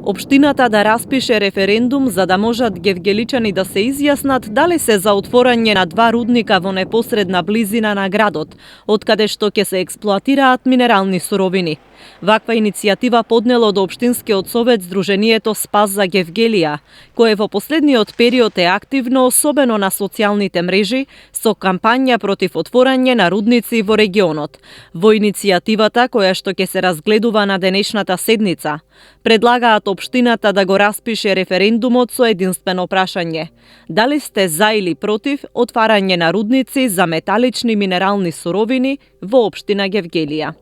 Општината да распише референдум за да можат гевгеличани да се изјаснат дали се за отворање на два рудника во непосредна близина на градот, откаде што ќе се експлоатираат минерални суровини. Ваква иницијатива поднело до Општинскиот совет Сдруженијето Спас за Гевгелија, кое во последниот период е активно, особено на социјалните мрежи, со кампања против отворање на рудници во регионот. Во иницијативата, која што ќе се разгледува на денешната седница, предлагаат Општината да го распише референдумот со единствено прашање: дали сте за или против отварање на рудници за металични минерални суровини во Општина Гевгелија.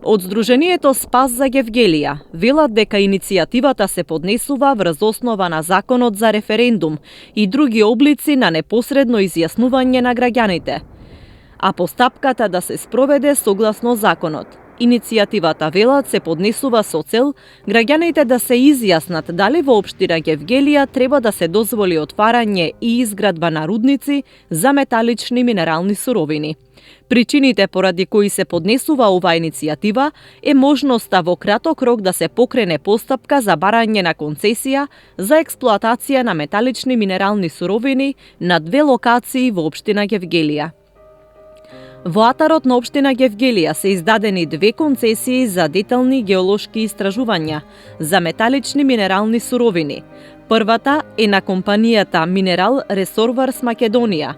Од Сдруженијето Спас за Гевгелија велат дека иницијативата се поднесува врз основа на Законот за референдум и други облици на непосредно изјаснување на граѓаните, а постапката да се спроведе согласно законот. Иницијативата, велат, се поднесува со цел граѓаните да се изјаснат дали во Општина Гевгелија треба да се дозволи отварање и изградба на рудници за металични минерални суровини. Причините поради кои се поднесува оваа иницијатива е можноста во краток рок да се покрене постапка за барање на концесија за експлоатација на металични минерални суровини на две локации во Општина Гевгелија. Во атарот на Општина Гевгелија се издадени две концесии за детални геолошки истражувања за металични минерални суровини. Првата е на компанијата Минерал Ресорварс Македонија,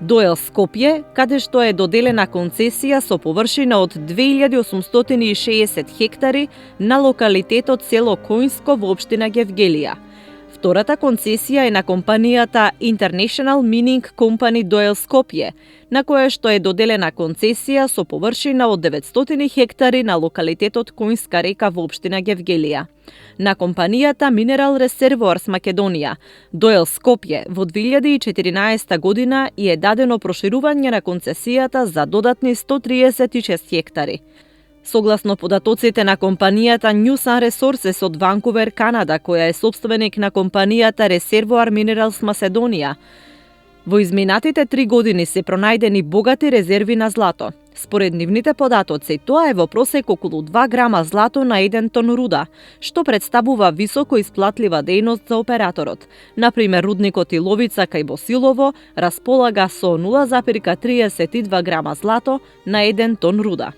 Доел Скопје, каде што е доделена концесија со површина од 2860 хектари на локалитетот село Којнско во Општина Гевгелија. Втората концесија е на компанијата International Mining Company Доел Скопје, на која што е доделена концесија со површина од 900 хектари на локалитетот Којнска река во Општина Гевгелија. На компанијата Mineral Reservoirs Македонија, Доел Скопје, во 2014 година и е дадено проширување на концесијата за додатни 136 хектари. Согласно податоците на компанијата Newsun Resources од Ванкувер, Канада, која е собственик на компанијата Reservoir Minerals Macedonија, во изминатите 3 години се пронајдени богати резерви на злато. Според нивните податоци, тоа е во просек околу 2 грама злато на 1 тон руда, што представува високо исплатлива дејност за операторот. Например, рудникот Иловица кај Босилово располага со 0,32 грама злато на 1 тон руда.